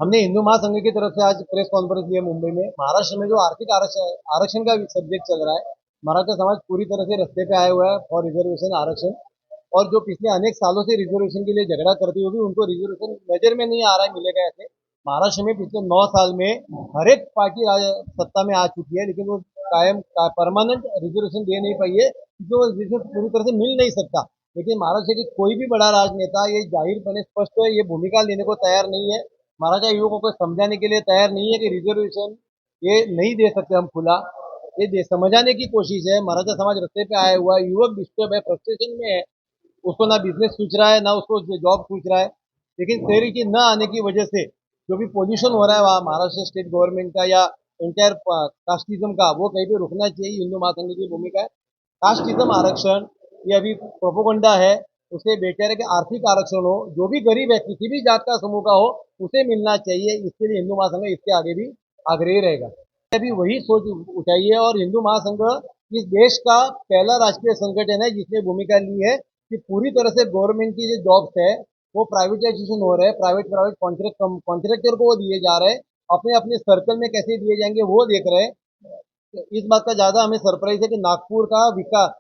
हमने हिंदू महासंघ की तरफ से आज प्रेस कॉन्फ्रेंस ली है मुंबई में। महाराष्ट्र में जो आर्थिक आरक्षण का सब्जेक्ट चल रहा है, मराठा समाज पूरी तरह से रास्ते पे आया हुआ है फॉर रिजर्वेशन आरक्षण। और जो पिछले अनेक सालों से रिजर्वेशन के लिए झगड़ा करती हुई भी उनको रिजर्वेशन नजर में नहीं आ रहा है मिलेगा ऐसे। महाराष्ट्र में पिछले 9 साल में हर एक पार्टी सत्ता में आ चुकी है, लेकिन वो परमानेंट रिजर्वेशन दे नहीं पाई है, क्योंकि वो रिजर्वेशन पूरी तरह से मिल नहीं सकता। लेकिन महाराष्ट्र की कोई भी बड़ा राजनेता ये जाहिरपने स्पष्ट है, ये भूमिका लेने को तैयार नहीं है। महाराजा युवकों को समझाने के लिए तैयार नहीं है कि रिजर्वेशन ये नहीं दे सकते हम खुला। ये समझाने की कोशिश है। महाराजा समाज रस्ते पे आया हुआ है, युवक डिस्टर्ब है, फ्रस्ट्रेशन में है। उसको ना बिजनेस सूझ रहा है, ना उसको जॉब सूझ रहा है। लेकिन क्लैरिटी न आने की वजह से जो भी पोल्यूशन हो रहा है वहाँ महाराष्ट्र स्टेट गवर्नमेंट का या इंटायर कास्टिज्म का, वो कहीं पे रुकना चाहिए। हिंदू महासंघ की भूमिका है। कास्टिज्म आरक्षण ये अभी प्रोपोगंडा है। उसे बेटर है कि आर्थिक आरक्षण हो, जो भी गरीब है किसी भी जात का समूह का हो उसे मिलना चाहिए। इसके लिए हिंदू महासंघ इसके आगे भी आग्रही रहेगा। अभी वही सोच उठाई है और हिंदू महासंघ इस देश का पहला राष्ट्रीय संगठन है जिसने भूमिका ली है कि पूरी तरह से गवर्नमेंट की जो जॉब्स है वो प्राइवेटाइजेशन हो रहे हैं, प्राइवेट प्राइवेट कॉन्ट्रैक्टर को वो दिए जा रहे हैं। अपने अपने सर्कल में कैसे दिए जाएंगे वो देख रहे हैं। तो इस बात का ज्यादा हमें सरप्राइज है कि नागपुर का विकास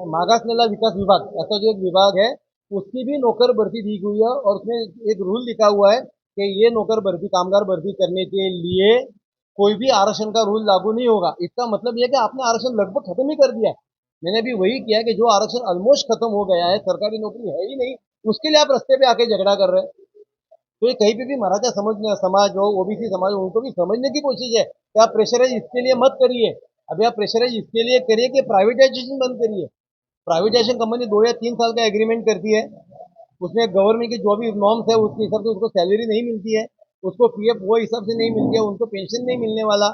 मागासलेला विकास विभाग ऐसा जो एक विभाग है, उसकी भी नौकर भर्ती दी हुई है और उसमें एक रूल लिखा हुआ है कि ये नौकर भर्ती कामगार भर्ती करने के लिए कोई भी आरक्षण का रूल लागू नहीं होगा। इसका मतलब यह कि आपने आरक्षण लगभग खत्म ही कर दिया है। मैंने भी वही किया कि जो आरक्षण ऑलमोस्ट खत्म हो गया है, सरकारी नौकरी है ही नहीं, उसके लिए आप रस्ते पे आके झगड़ा कर रहे हैं। तो ये कहीं पे भी मराठा समाज हो, ओबीसी समाज हो, उनको भी समझने की कोशिश है कि आप प्रेशराइज इसके लिए मत करिए। अभी आप प्रेशराइज इसके लिए करिए कि प्राइवेटाइजेशन बंद करिए। प्राइवेटाइजेशन कंपनी 2 या 3 साल का एग्रीमेंट करती है, उसमें गवर्नमेंट की जो भी नॉर्म्स है उसके हिसाब से उसको सैलरी नहीं मिलती है, उसको पीएफ वो हिसाब से नहीं मिलती है, उनको पेंशन नहीं मिलने वाला,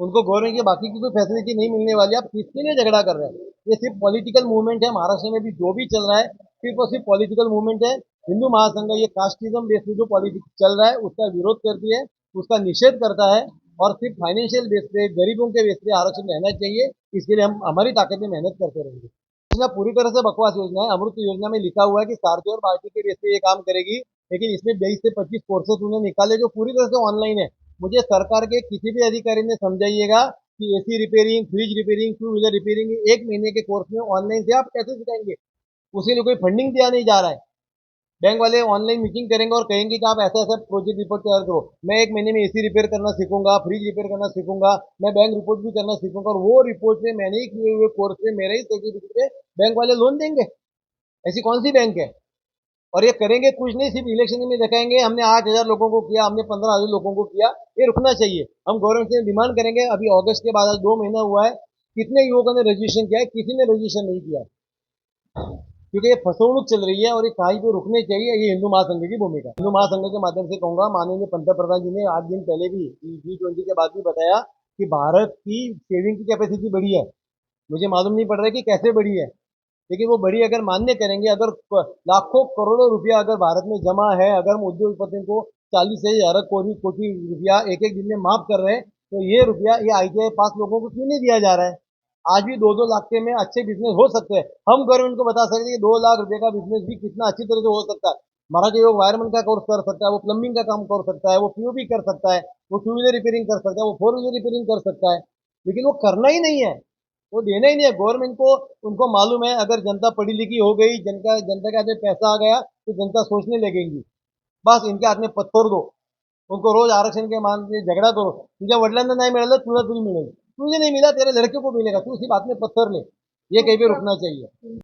उनको गवर्नमेंट की बाकी की कोई फैसिलिटी नहीं मिलने वाली। आप किसके लिए झगड़ा कर रहे हैं? ये सिर्फ पॉलिटिकल मूवमेंट है। महाराष्ट्र में भी जो भी चल रहा है सिर्फ और सिर्फ पॉलिटिकल मूवमेंट है। हिंदू महासंघ ये कास्टिज्म बेस पे जो पॉलिटिक्स चल रहा है उसका विरोध करती है, उसका निषेध करता है। और सिर्फ फाइनेंशियल बेस पे, गरीबों के बेस पे आरक्षण रहना चाहिए। इसके लिए हम हमारी ताकत में मेहनत करते रहेंगे। योजना पूरी तरह से बकवास योजना है। अमृत योजना में लिखा हुआ है कि सारथी और पार्टी के बेस पे ये काम करेगी, लेकिन इसमें 20 से 25 कोर्सेज उन्होंने निकाले जो पूरी तरह से ऑनलाइन है। मुझे सरकार के किसी भी अधिकारी ने समझाइएगा कि AC repairing, fridge repairing, two wheeler repairing 1 महीने के कोर्स में ऑनलाइन से आप कैसे सिखाएंगे? उसके लिए कोई फंडिंग दिया नहीं जा रहा है। बैंक वाले ऑनलाइन मीटिंग करेंगे और कहेंगे कि आप ऐसा ऐसा प्रोजेक्ट रिपोर्ट तैयार करो। मैं 1 महीने में एसी रिपेयर करना सीखूंगा, फ्रिज रिपेयर करना सीखूंगा, मैं बैंक रिपोर्ट भी करना सीखूंगा, और वो रिपोर्ट में मैंने ही किए हुए कोर्स में मेरे ही सर्टिफिकेट पे बैंक वाले लोन देंगे। ऐसी कौन सी बैंक है? और ये करेंगे कुछ नहीं, सिर्फ इलेक्शन में दिखाएंगे हमने 8,000 लोगों को किया, हमने 15,000 लोगों को किया। ये रुकना चाहिए। हम गवर्नमेंट से डिमांड करेंगे। अभी अगस्त के बाद 2 महीना हुआ है, कितने युवकों ने रजिस्ट्रेशन किया है? किसी ने रजिस्ट्रेशन नहीं किया, क्योंकि ये फसवणूक चल रही है और ये कहीं पे रुकने चाहिए। ये हिंदू महासंघ की भूमिका। हिंदू महासंघ के माध्यम से कहूंगा, माननीय पंतप्रधान जी ने 8 दिन पहले भी G20 के बाद भी बताया कि भारत की सेविंग की कैपेसिटी बढ़ी है। मुझे मालूम नहीं पड़ रहा है कि कैसे बढ़ी है, लेकिन वो बढ़ी अगर मान्य करेंगे, अगर लाखों करोड़ों रुपया अगर भारत में जमा है, अगर हम उद्योगपतियों को 40,000 कोटी कोटी रुपया एक एक दिन में माफ कर रहे हैं, तो ये रुपया ये ITI पास लोगों को क्यों नहीं दिया जा रहा है? आज भी 2-2 लाख के में अच्छे बिजनेस हो सकते हैं। हम गवर्नमेंट को बता सकते हैं कि 2 लाख रुपए का बिजनेस भी कितना अच्छी तरह से हो सकता है। मराठी लोग वायरमैन का कोर्स कर सकता है, वो प्लम्बिंग का काम कर सकता है, वो पीओपी कर सकता है, वो टू व्हीलर रिपेयरिंग कर सकता है, वो 4 व्हीलर रिपेयरिंग कर सकता है। लेकिन वो करना ही नहीं है, वो देना ही नहीं है गवर्नमेंट को। उनको मालूम है अगर जनता पढ़ी लिखी हो गई, जनता जनता के हाथ में पैसा आ गया तो जनता सोचने लगेगी। बस इनके हाथ में पत्थर दो, उनको रोज आरक्षण के मान से झगड़ा करो। तुझ्या वडिलांना नाही मिळालं, तुला तुझी मिळेल, तुझे नहीं मिला तेरे लड़के को मिलेगा, तू सिर्फ हाथ में पत्थर ले। ये कहीं पे रुकना चाहिए।